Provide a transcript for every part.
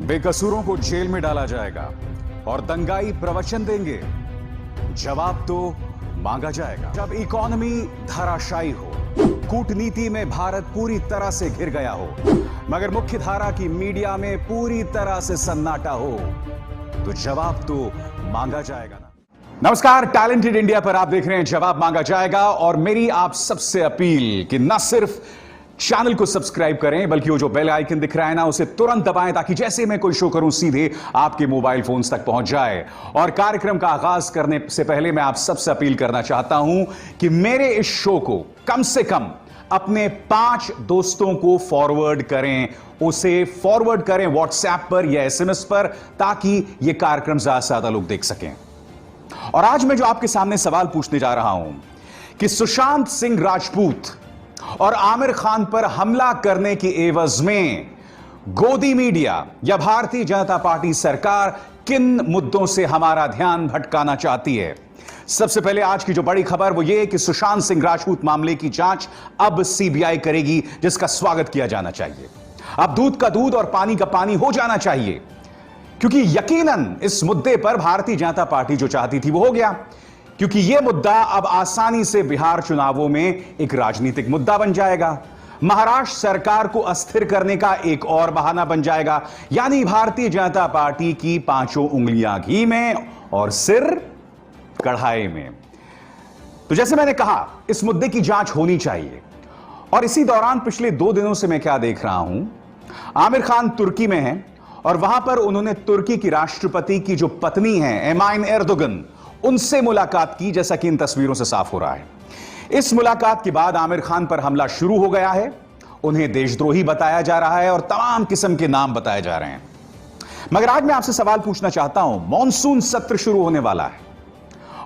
बेकसूरों को जेल में डाला जाएगा और दंगाई प्रवचन देंगे, जवाब तो मांगा जाएगा। जब इकोनॉमी धराशायी हो, कूटनीति में भारत पूरी तरह से घिर गया हो, मगर मुख्य धारा की मीडिया में पूरी तरह से सन्नाटा हो, तो जवाब तो मांगा जाएगा ना। नमस्कार, टैलेंटेड इंडिया पर आप देख रहे हैं जवाब मांगा जाएगा। और मेरी आप सबसे अपील कि न सिर्फ चैनल को सब्सक्राइब करें, बल्कि वो जो बेल आइकन दिख रहा है ना, उसे तुरंत दबाएं ताकि जैसे मैं कोई शो करूं सीधे आपके मोबाइल फोन्स तक पहुंच जाए। और कार्यक्रम का आगाज करने से पहले मैं आप सबसे अपील करना चाहता हूं कि मेरे इस शो को कम से कम अपने 5 दोस्तों को फॉरवर्ड करें, उसे फॉरवर्ड करें व्हाट्सएप पर या SMS पर, ताकि यह कार्यक्रम ज्यादा से ज्यादा लोग देख सकें। और आज मैं जो आपके सामने सवाल पूछने जा रहा हूं कि सुशांत सिंह राजपूत और आमिर खान पर हमला करने की एवज में गोदी मीडिया या भारतीय जनता पार्टी सरकार किन मुद्दों से हमारा ध्यान भटकाना चाहती है। सबसे पहले आज की जो बड़ी खबर वो ये कि सुशांत सिंह राजपूत मामले की जांच अब CBI करेगी, जिसका स्वागत किया जाना चाहिए। अब दूध का दूध और पानी का पानी हो जाना चाहिए, क्योंकि यकीनन इस मुद्दे पर भारतीय जनता पार्टी जो चाहती थी वो हो गया, क्योंकि यह मुद्दा अब आसानी से बिहार चुनावों में एक राजनीतिक मुद्दा बन जाएगा। महाराष्ट्र सरकार को अस्थिर करने का एक और बहाना बन जाएगा। यानी भारतीय जनता पार्टी की 5 उंगलियां घी में और सिर कढ़ाई में। तो जैसे मैंने कहा, इस मुद्दे की जांच होनी चाहिए। और इसी दौरान पिछले 2 दिनों से मैं क्या देख रहा हूं, आमिर खान तुर्की में हैं और वहां पर उन्होंने तुर्की की राष्ट्रपति की जो पत्नी है एमाइन एर्दोगन, उनसे मुलाकात की, जैसा कि इन तस्वीरों से साफ हो रहा है। इस मुलाकात के बाद आमिर खान पर हमला शुरू हो गया है। उन्हें देशद्रोही बताया जा रहा है और तमाम किस्म के नाम बताए जा रहे हैं। मगर आज मैं आपसे सवाल पूछना चाहता हूं, मॉनसून सत्र शुरू होने वाला है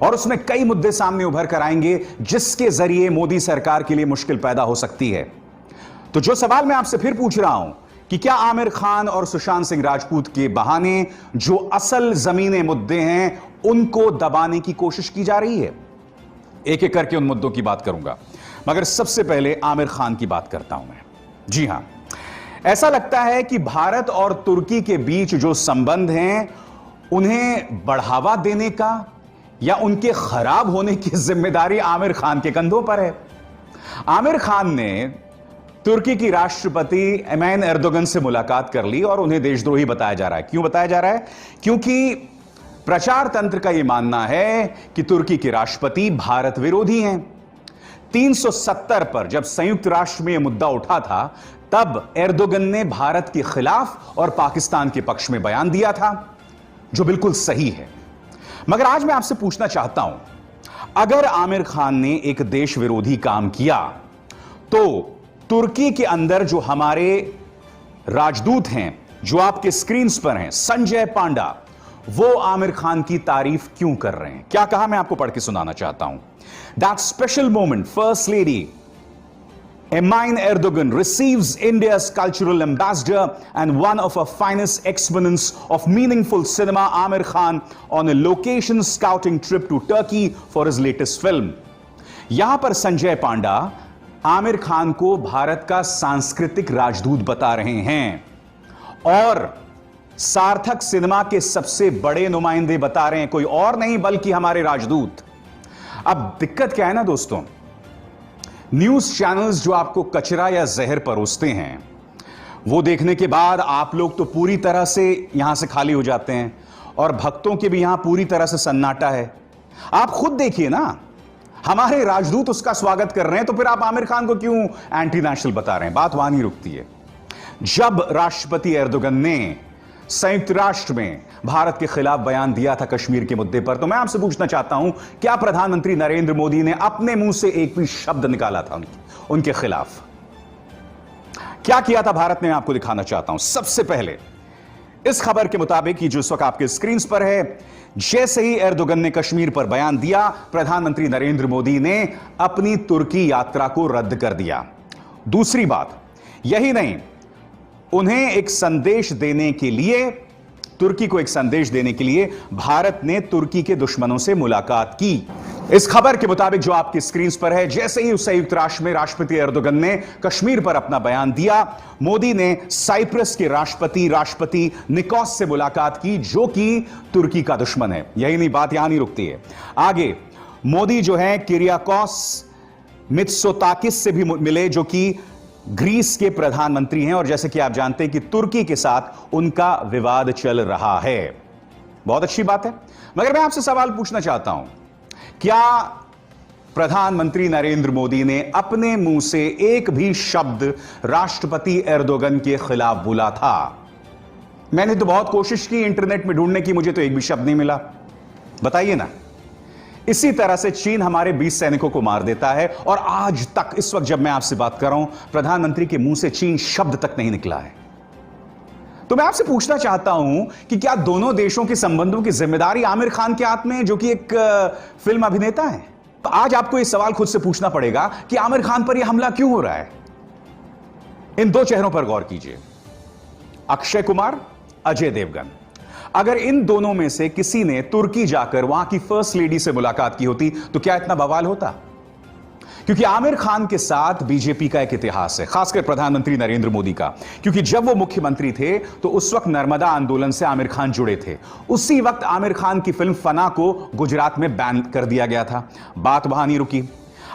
और उसमें कई मुद्दे सामने उभर कर आएंगे, जिसके जरिए मोदी सरकार के लिए मुश्किल पैदा हो सकती है। तो जो सवाल मैं आपसे फिर पूछ रहा हूं कि क्या आमिर खान और सुशांत सिंह राजपूत के बहाने जो असल जमीनी मुद्दे हैं उनको दबाने की कोशिश की जा रही है? एक एक करके उन मुद्दों की बात करूंगा, मगर सबसे पहले आमिर खान की बात करता हूं मैं। जी हां, ऐसा लगता है कि भारत और तुर्की के बीच जो संबंध हैं उन्हें बढ़ावा देने का या उनके खराब होने की जिम्मेदारी आमिर खान के कंधों पर है। आमिर खान ने तुर्की की राष्ट्रपति एमाइन एर्दोगन से मुलाकात कर ली और उन्हें देशद्रोही बताया जा रहा है। क्यों बताया जा रहा है? क्योंकि प्रचार तंत्र का यह मानना है कि तुर्की के राष्ट्रपति भारत विरोधी हैं। 370 पर जब संयुक्त राष्ट्र में यह मुद्दा उठा था, तब एर्दोगन ने भारत के खिलाफ और पाकिस्तान के पक्ष में बयान दिया था, जो बिल्कुल सही है। मगर आज मैं आपसे पूछना चाहता हूं, अगर आमिर खान ने एक देश विरोधी काम किया, तो तुर्की के अंदर जो हमारे राजदूत हैं, जो आपके स्क्रीन पर हैं, संजय पांडा, वो आमिर खान की तारीफ क्यों कर रहे हैं? क्या कहा, मैं आपको पढ़ के सुनाना चाहता हूं। That special moment first lady amine Erdogan receives India's cultural ambassador and one of our finest exponents of meaningful cinema, Amir Khan, on a location scouting trip to Turkey for his latest film. यहां पर संजय पांडा आमिर खान को भारत का सांस्कृतिक राजदूत बता रहे हैं और सार्थक सिनेमा के सबसे बड़े नुमाइंदे बता रहे हैं, कोई और नहीं बल्कि हमारे राजदूत। अब दिक्कत क्या है ना दोस्तों, न्यूज चैनल्स जो आपको कचरा या जहर परोसते हैं, वो देखने के बाद आप लोग तो पूरी तरह से यहां से खाली हो जाते हैं और भक्तों के भी यहां पूरी तरह से सन्नाटा है। आप खुद देखिए ना, हमारे राजदूत उसका स्वागत कर रहे हैं, तो फिर आप आमिर खान को क्यों एंटी नेशनल बता रहे हैं? बात वहां नहीं रुकती है। जब राष्ट्रपति एर्दोगन ने संयुक्त राष्ट्र में भारत के खिलाफ बयान दिया था कश्मीर के मुद्दे पर, तो मैं आपसे पूछना चाहता हूं, क्या प्रधानमंत्री नरेंद्र मोदी ने अपने मुंह से एक भी शब्द निकाला था उनके खिलाफ? क्या किया था भारत ने? मैं आपको दिखाना चाहता हूं। सबसे पहले इस खबर के मुताबिक, जो इस वक्त आपके स्क्रीन पर है, जैसे ही एर्दोगन ने कश्मीर पर बयान दिया, प्रधानमंत्री नरेंद्र मोदी ने अपनी तुर्की यात्रा को रद्द कर दिया। दूसरी बात, यही नहीं, उन्हें एक संदेश देने के लिए, तुर्की को एक संदेश देने के लिए भारत ने तुर्की के दुश्मनों से मुलाकात की। इस खबर के मुताबिक जो आपकी स्क्रीन पर है, जैसे ही संयुक्त राष्ट्र में राष्ट्रपति एर्दोगन ने कश्मीर पर अपना बयान दिया, मोदी ने साइप्रस के राष्ट्रपति निकोस से मुलाकात की, जो कि तुर्की का दुश्मन है। यही नहीं, बात यहां नहीं रुकती है। आगे मोदी जो है किरियाकोस मित्सोताकिस से भी मिले, जो कि ग्रीस के प्रधानमंत्री हैं, और जैसे कि आप जानते हैं कि तुर्की के साथ उनका विवाद चल रहा है। बहुत अच्छी बात है, मगर मैं आपसे सवाल पूछना चाहता हूं, क्या प्रधानमंत्री नरेंद्र मोदी ने अपने मुंह से एक भी शब्द राष्ट्रपति एर्दोगन के खिलाफ बोला था? मैंने तो बहुत कोशिश की इंटरनेट में ढूंढने की, मुझे तो एक भी शब्द नहीं मिला। बताइए ना। इसी तरह से चीन हमारे 20 सैनिकों को मार देता है, और आज तक, इस वक्त जब मैं आपसे बात कर रहा हूं, प्रधानमंत्री के मुंह से चीन शब्द तक नहीं निकला है। तो मैं आपसे पूछना चाहता हूं कि क्या दोनों देशों के संबंधों की जिम्मेदारी आमिर खान के हाथ में है, जो कि एक फिल्म अभिनेता है? तो आज आपको यह सवाल खुद से पूछना पड़ेगा कि आमिर खान पर यह हमला क्यों हो रहा है। इन दो चेहरों पर गौर कीजिए, अक्षय कुमार, अजय देवगन। अगर इन दोनों में से किसी ने तुर्की जाकर वहां की फर्स्ट लेडी से मुलाकात की होती तो क्या इतना बवाल होता? क्योंकि आमिर खान के साथ बीजेपी का एक इतिहास है, खासकर प्रधानमंत्री नरेंद्र मोदी का। क्योंकि जब वो मुख्यमंत्री थे तो उस वक्त नर्मदा आंदोलन से आमिर खान जुड़े थे। उसी वक्त आमिर खान की फिल्म फना को गुजरात में बैन कर दिया गया था। बात वहां नहीं रुकी।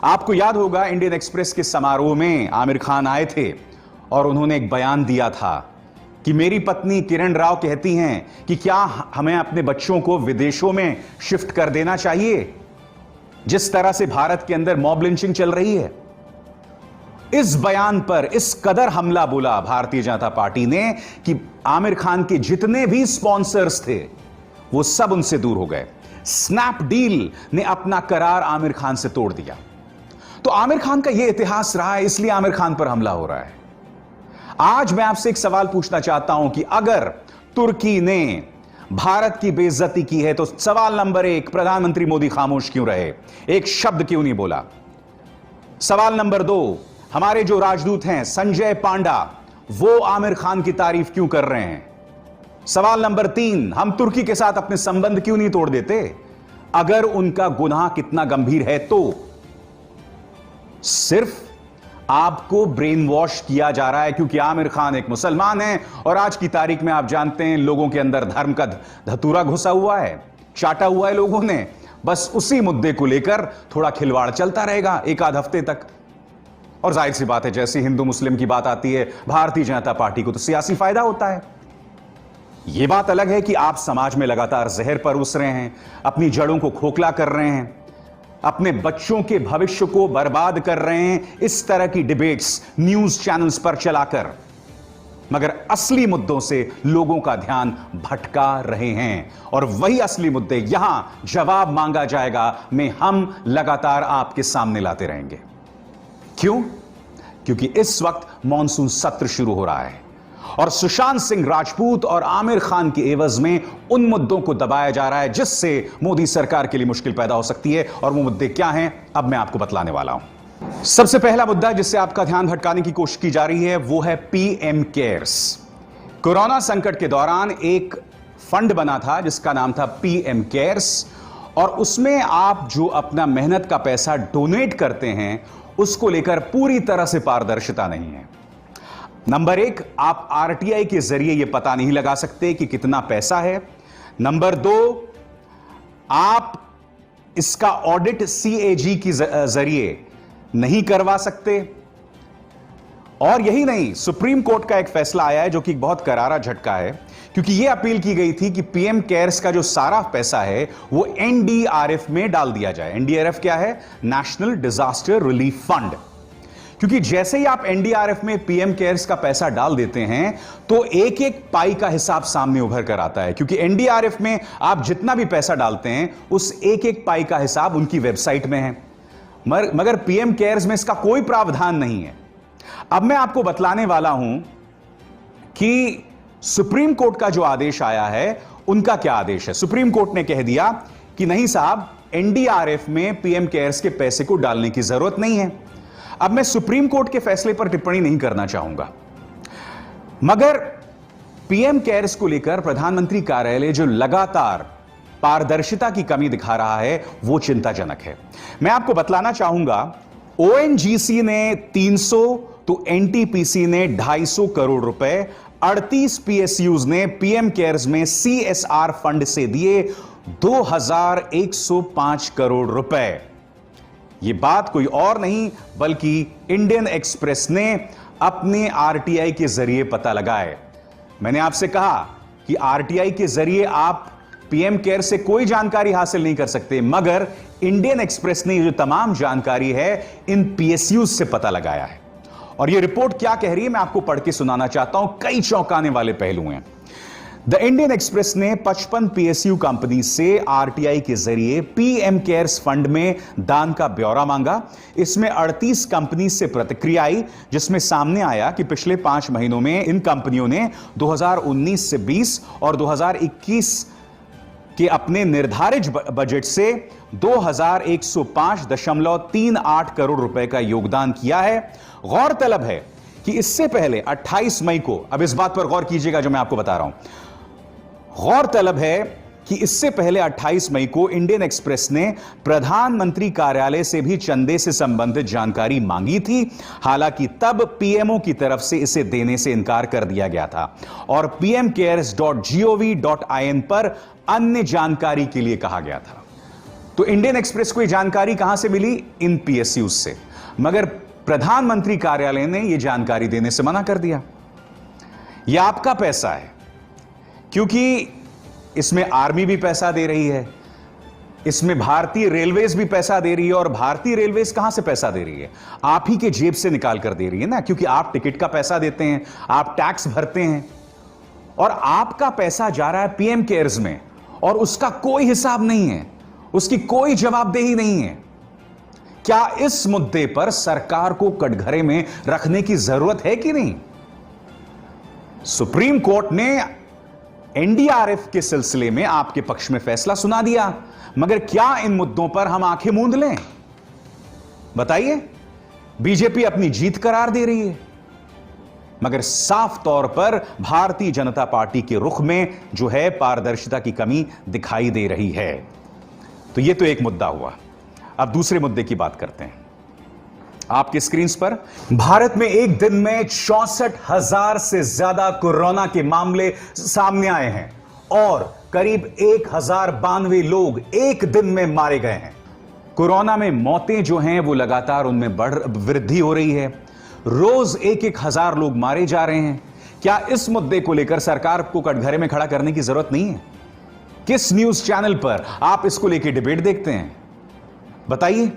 आपको याद होगा, इंडियन एक्सप्रेस के समारोह में आमिर खान आए थे और उन्होंने एक बयान दिया था कि मेरी पत्नी किरण राव कहती हैं कि क्या हमें अपने बच्चों को विदेशों में शिफ्ट कर देना चाहिए, जिस तरह से भारत के अंदर मॉब लिंचिंग चल रही है। इस बयान पर इस कदर हमला बोला भारतीय जनता पार्टी ने कि आमिर खान के जितने भी स्पॉन्सर्स थे वो सब उनसे दूर हो गए। स्नैपडील ने अपना करार आमिर खान से तोड़ दिया। तो आमिर खान का यह इतिहास रहा है, इसलिए आमिर खान पर हमला हो रहा है। आज मैं आपसे एक सवाल पूछना चाहता हूं कि अगर तुर्की ने भारत की बेइज्जती की है तो सवाल नंबर 1, प्रधानमंत्री मोदी खामोश क्यों रहे, एक शब्द क्यों नहीं बोला? सवाल नंबर 2, हमारे जो राजदूत हैं संजय पांडा, वो आमिर खान की तारीफ क्यों कर रहे हैं? सवाल नंबर 3, हम तुर्की के साथ अपने संबंध क्यों नहीं तोड़ देते अगर उनका गुनाह कितना गंभीर है तो? सिर्फ आपको ब्रेन वॉश किया जा रहा है क्योंकि आमिर खान एक मुसलमान है, और आज की तारीख में आप जानते हैं लोगों के अंदर धर्म का धतूरा घुसा हुआ है, चाटा हुआ है लोगों ने। बस उसी मुद्दे को लेकर थोड़ा खिलवाड़ चलता रहेगा एक आध हफ्ते तक। और जाहिर सी बात है, जैसे हिंदू मुस्लिम की बात आती है, भारतीय जनता पार्टी को तो सियासी फायदा होता है। यह बात अलग है कि आप समाज में लगातार जहर परोस रहे हैं, अपनी जड़ों को खोखला कर रहे हैं, अपने बच्चों के भविष्य को बर्बाद कर रहे हैं इस तरह की डिबेट्स न्यूज चैनल्स पर चलाकर, मगर असली मुद्दों से लोगों का ध्यान भटका रहे हैं। और वही असली मुद्दे यहां जवाब मांगा जाएगा में हम लगातार आपके सामने लाते रहेंगे। क्यों? क्योंकि इस वक्त मॉनसून सत्र शुरू हो रहा है और सुशांत सिंह राजपूत और आमिर खान के एवज में उन मुद्दों को दबाया जा रहा है जिससे मोदी सरकार के लिए मुश्किल पैदा हो सकती है। और वो मुद्दे क्या हैं, अब मैं आपको बतलाने वाला हूं। सबसे पहला मुद्दा जिससे आपका ध्यान भटकाने की कोशिश की जा रही है वो है पीएम केयर्स। कोरोना संकट के दौरान एक फंड बना था जिसका नाम था पीएम केयर्स, और उसमें आप जो अपना मेहनत का पैसा डोनेट करते हैं उसको लेकर पूरी तरह से पारदर्शिता नहीं है। नंबर 1, आप आरटीआई के जरिए यह पता नहीं लगा सकते कि कितना पैसा है। नंबर 2, आप इसका ऑडिट सीएजी की जरिए नहीं करवा सकते। और यही नहीं, सुप्रीम कोर्ट का एक फैसला आया है जो कि बहुत करारा झटका है, क्योंकि यह अपील की गई थी कि पीएम केयर्स का जो सारा पैसा है वो एनडीआरएफ में डाल दिया जाए। एनडीआरएफ क्या है? National disaster relief fund. क्योंकि जैसे ही आप एनडीआरएफ में पीएम केयर्स का पैसा डाल देते हैं तो एक एक पाई का हिसाब सामने उभर कर आता है, क्योंकि एनडीआरएफ में आप जितना भी पैसा डालते हैं उस एक एक पाई का हिसाब उनकी वेबसाइट में है, मगर पीएम केयर्स में इसका कोई प्रावधान नहीं है। अब मैं आपको बतलाने वाला हूं कि सुप्रीम कोर्ट का जो आदेश आया है उनका क्या आदेश है। सुप्रीम कोर्ट ने कह दिया कि नहीं साहब, एनडीआरएफ में पीएम केयर्स के पैसे को डालने की जरूरत नहीं है। अब मैं सुप्रीम कोर्ट के फैसले पर टिप्पणी नहीं करना चाहूंगा, मगर पीएम केयर्स को लेकर प्रधानमंत्री कार्यालय जो लगातार पारदर्शिता की कमी दिखा रहा है, वो चिंताजनक है। मैं आपको बतलाना चाहूंगा, ओएनजीसी ने 300 तो एनटीपीसी ने 250 करोड़ रुपए, 38 पीएसयूज ने पीएम केयर्स में सीएसआर फंड से दिए 2105 करोड़ रुपए। यह बात कोई और नहीं बल्कि इंडियन एक्सप्रेस ने अपने आरटीआई के जरिए पता लगाए। मैंने आपसे कहा कि आरटीआई के जरिए आप पीएम केयर से कोई जानकारी हासिल नहीं कर सकते, मगर इंडियन एक्सप्रेस ने जो तमाम जानकारी है इन पीएसयूज से पता लगाया है। और यह रिपोर्ट क्या कह रही है मैं आपको पढ़ के सुनाना चाहता हूं। कई चौंकाने वाले पहलू हैं। द इंडियन एक्सप्रेस ने 55 पीएसयू कंपनी से आरटीआई के जरिए पीएम केयर्स फंड में दान का ब्यौरा मांगा। इसमें 38 कंपनी से प्रतिक्रिया आई, जिसमें सामने आया कि पिछले 5 महीनों में इन कंपनियों ने 2019 से 20 और 2021 के अपने निर्धारित बजट से 2105.38 करोड़ रुपए का योगदान किया है। गौरतलब है कि इससे पहले 28 मई को, अब इस बात पर गौर कीजिएगा जो मैं आपको बता रहा हूं, गौरतलब है कि इससे पहले 28 मई को इंडियन एक्सप्रेस ने प्रधानमंत्री कार्यालय से भी चंदे से संबंधित जानकारी मांगी थी। हालांकि तब पीएमओ की तरफ से इसे देने से इनकार कर दिया गया था और pmcares.gov.in पर अन्य जानकारी के लिए कहा गया था। तो इंडियन एक्सप्रेस को यह जानकारी कहां से मिली? इन पीएसयूज से। मगर प्रधानमंत्री कार्यालय ने यह जानकारी देने से मना कर दिया। यह आपका पैसा है, क्योंकि इसमें आर्मी भी पैसा दे रही है, इसमें भारतीय रेलवेज भी पैसा दे रही है। और भारतीय रेलवेज कहां से पैसा दे रही है? आप ही के जेब से निकाल कर दे रही है ना, क्योंकि आप टिकट का पैसा देते हैं, आप टैक्स भरते हैं और आपका पैसा जा रहा है पीएम केयर्स में और उसका कोई हिसाब नहीं है, उसकी कोई जवाबदेही नहीं है। क्या इस मुद्दे पर सरकार को कटघरे में रखने की जरूरत है कि नहीं? सुप्रीम कोर्ट ने एनडीआरएफ के सिलसिले में आपके पक्ष में फैसला सुना दिया, मगर क्या इन मुद्दों पर हम आंखें मूंद लें? बताइए। बीजेपी अपनी जीत करार दे रही है, मगर साफ तौर पर भारतीय जनता पार्टी के रुख में जो है पारदर्शिता की कमी दिखाई दे रही है। तो यह तो एक मुद्दा हुआ। अब दूसरे मुद्दे की बात करते हैं। आपके स्क्रीन पर भारत में एक दिन में 64,000 से ज्यादा कोरोना के मामले सामने आए हैं और करीब 1092 लोग एक दिन में मारे गए हैं। कोरोना में मौतें जो हैं वो लगातार उनमें वृद्धि हो रही है। रोज 1,000 लोग मारे जा रहे हैं। क्या इस मुद्दे को लेकर सरकार को कटघरे में खड़ा करने की जरूरत नहीं है? किस न्यूज चैनल पर आप इसको लेकर डिबेट देखते हैं? बताइए।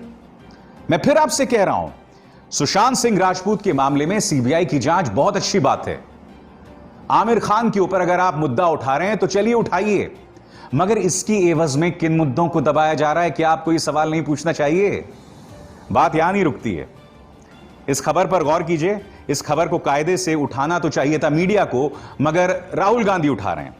मैं फिर आपसे कह रहा हूं, सुशांत सिंह राजपूत के मामले में सीबीआई की जांच बहुत अच्छी बात है। आमिर खान के ऊपर अगर आप मुद्दा उठा रहे हैं तो चलिए उठाइए, मगर इसकी एवज में किन मुद्दों को दबाया जा रहा है, क्या आपको यह सवाल नहीं पूछना चाहिए? बात यहां नहीं रुकती है। इस खबर पर गौर कीजिए। इस खबर को कायदे से उठाना तो चाहिए था मीडिया को, मगर राहुल गांधी उठा रहे हैं।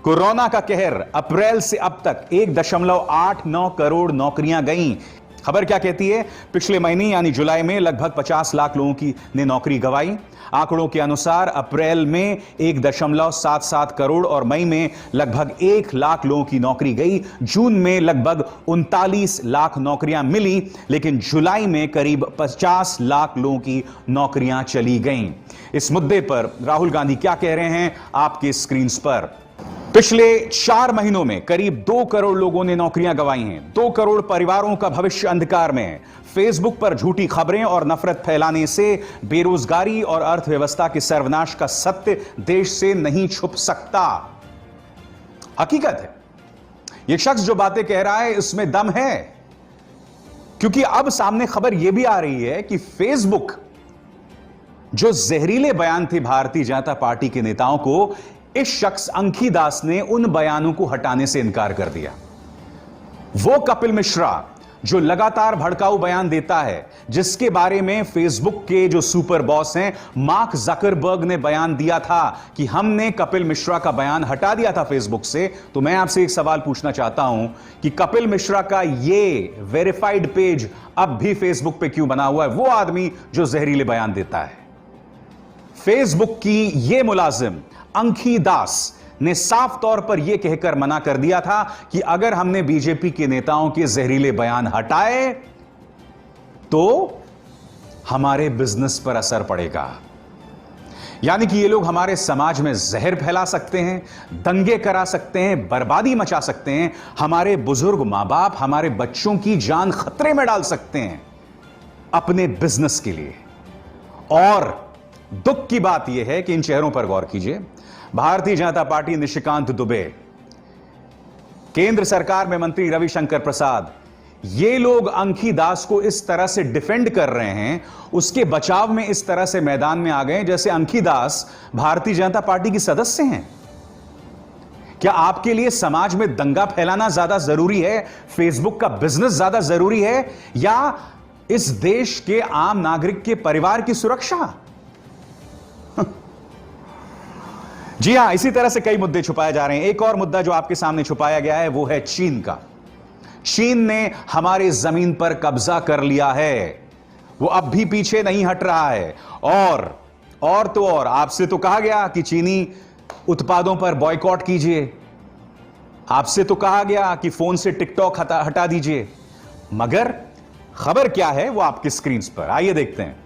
कोरोना का कहर, अप्रैल से अब तक 1.89 करोड़ नौकरियां गईं। खबर क्या कहती है? पिछले महीने यानी जुलाई में लगभग 50 लाख लोगों की ने नौकरी गंवाई। आंकड़ों के अनुसार अप्रैल में 1.77 करोड़ और मई में लगभग 1 लाख लोगों की नौकरी गई। जून में लगभग 39 लाख नौकरियां मिली, लेकिन जुलाई में करीब 50 लाख लोगों की नौकरियां चली गईं। इस मुद्दे पर राहुल गांधी क्या कह रहे हैं आपके स्क्रीन पर? पिछले 4 महीनों में करीब 2 करोड़ लोगों ने नौकरियां गंवाई हैं। 2 करोड़ परिवारों का भविष्य अंधकार में है। फेसबुक पर झूठी खबरें और नफरत फैलाने से बेरोजगारी और अर्थव्यवस्था के सर्वनाश का सत्य देश से नहीं छुप सकता। हकीकत है। यह शख्स जो बातें कह रहा है इसमें दम है, क्योंकि अब सामने खबर यह भी आ रही है कि फेसबुक जो जहरीले बयान थे भारतीय जनता पार्टी के नेताओं को, इस शख्स अंखी दास ने उन बयानों को हटाने से इनकार कर दिया। वो कपिल मिश्रा जो लगातार भड़काऊ बयान देता है, जिसके बारे में फेसबुक के जो सुपर बॉस हैं मार्क जकरबर्ग ने बयान दिया था कि हमने कपिल मिश्रा का बयान हटा दिया था फेसबुक से, तो मैं आपसे एक सवाल पूछना चाहता हूं कि कपिल मिश्रा का ये वेरीफाइड पेज अब भी फेसबुक पे क्यों बना हुआ है? वो आदमी जो जहरीले बयान देता है। फेसबुक की ये मुलाजिम अंखी दास ने साफ तौर पर यह कहकर मना कर दिया था कि अगर हमने बीजेपी के नेताओं के जहरीले बयान हटाए तो हमारे बिजनेस पर असर पड़ेगा। यानी कि ये लोग हमारे समाज में जहर फैला सकते हैं, दंगे करा सकते हैं, बर्बादी मचा सकते हैं, हमारे बुजुर्ग मां बाप, हमारे बच्चों की जान खतरे में डाल सकते हैं अपने बिजनेस के लिए। और दुख की बात यह है कि इन चेहरों पर गौर कीजिए। भारतीय जनता पार्टी निशिकांत दुबे, केंद्र सरकार में मंत्री रविशंकर प्रसाद, ये लोग अंखी दास को इस तरह से डिफेंड कर रहे हैं, उसके बचाव में इस तरह से मैदान में आ गए जैसे अंखी दास भारतीय जनता पार्टी की सदस्य हैं। क्या आपके लिए समाज में दंगा फैलाना ज्यादा जरूरी है, फेसबुक का बिजनेस ज्यादा जरूरी है, या इस देश के आम नागरिक के परिवार की सुरक्षा? जी हां, इसी तरह से कई मुद्दे छुपाए जा रहे हैं। एक और मुद्दा जो आपके सामने छुपाया गया है वो है चीन का। चीन ने हमारी जमीन पर कब्जा कर लिया है, वो अब भी पीछे नहीं हट रहा है। और तो और आपसे तो कहा गया कि चीनी उत्पादों पर बॉयकॉट कीजिए, आपसे तो कहा गया कि फोन से टिकटॉक हटा दीजिए, मगर खबर क्या है वो आपकी स्क्रीन पर आइए देखते हैं।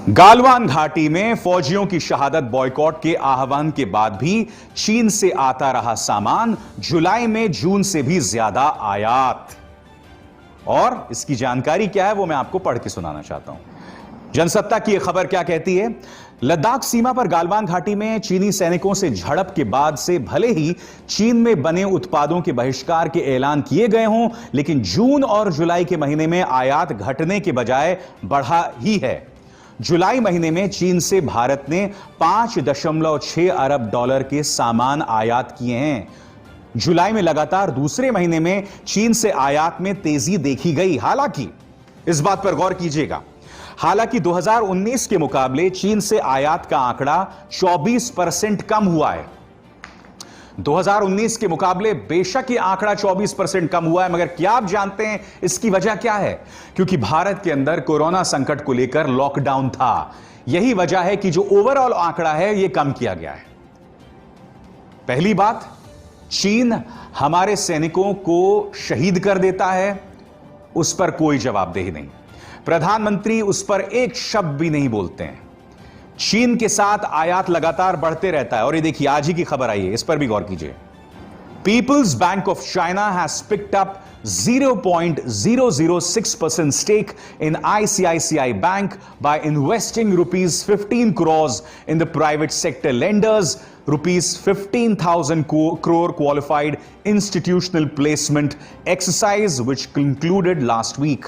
गालवान घाटी में फौजियों की शहादत बॉयकॉट के आह्वान के बाद भी चीन से आता रहा सामान जुलाई में जून से भी ज्यादा आयात। और इसकी जानकारी क्या है वो मैं आपको पढ़ के सुनाना चाहता हूं। जनसत्ता की यह खबर क्या कहती है? लद्दाख सीमा पर गालवान घाटी में चीनी सैनिकों से झड़प के बाद से भले ही चीन में बने उत्पादों के बहिष्कार के ऐलान किए गए हों, लेकिन जून और जुलाई के महीने में आयात घटने के बजाय बढ़ा ही है। जुलाई महीने में चीन से भारत ने 5.6 अरब डॉलर के सामान आयात किए हैं। जुलाई में लगातार दूसरे महीने में चीन से आयात में तेजी देखी गई। हालांकि इस बात पर गौर कीजिएगा, हालांकि 2019 के मुकाबले चीन से आयात का आंकड़ा 24% कम हुआ है। 2019 के मुकाबले बेशक ये आंकड़ा 24% कम हुआ है, मगर क्या आप जानते हैं इसकी वजह क्या है? क्योंकि भारत के अंदर कोरोना संकट को लेकर लॉकडाउन था। यही वजह है कि जो ओवरऑल आंकड़ा है यह कम किया गया है। पहली बात, चीन हमारे सैनिकों को शहीद कर देता है, उस पर कोई जवाबदेही नहीं। प्रधानमंत्री उस पर एक शब्द भी नहीं बोलते हैं। चीन के साथ आयात लगातार बढ़ते रहता है। और ये देखिए, आज ही की खबर आई है, इस पर भी गौर कीजिए। People's bank of China has picked up 0.006% stake in ICICI Bank by investing rupees 15 crores in the private sector lenders, rupees 15,000 crore qualified institutional placement exercise which concluded last week.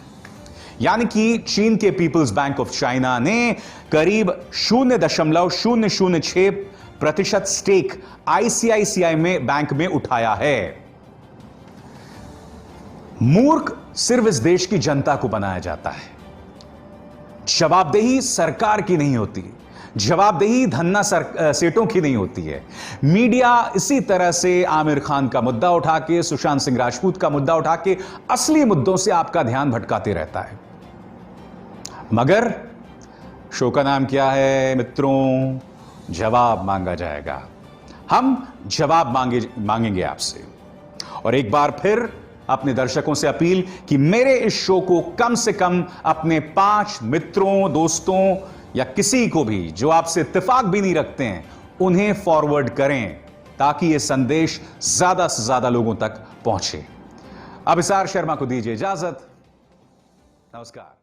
यानी कि चीन के पीपल्स बैंक ऑफ चाइना ने करीब 0.006% stake ICICI में bank में उठाया है। मूर्ख सिर्फ इस देश की जनता को बनाया जाता है। जवाबदेही सरकार की नहीं होती, जवाबदेही धन्ना सेठों की नहीं होती है। मीडिया इसी तरह से आमिर खान का मुद्दा उठा के, सुशांत सिंह राजपूत का मुद्दा उठा के असली मुद्दों से आपका ध्यान भटकाते रहता है। मगर शो का नाम क्या है मित्रों? जवाब मांगा जाएगा। हम जवाब मांगेंगे आपसे। और एक बार फिर अपने दर्शकों से अपील कि मेरे इस शो को कम से कम अपने 5 मित्रों, दोस्तों या किसी को भी जो आपसे इत्तेफाक भी नहीं रखते हैं, उन्हें फॉरवर्ड करें ताकि यह संदेश ज्यादा से ज्यादा लोगों तक पहुंचे। अब इसार शर्मा को दीजिए इजाजत। नमस्कार।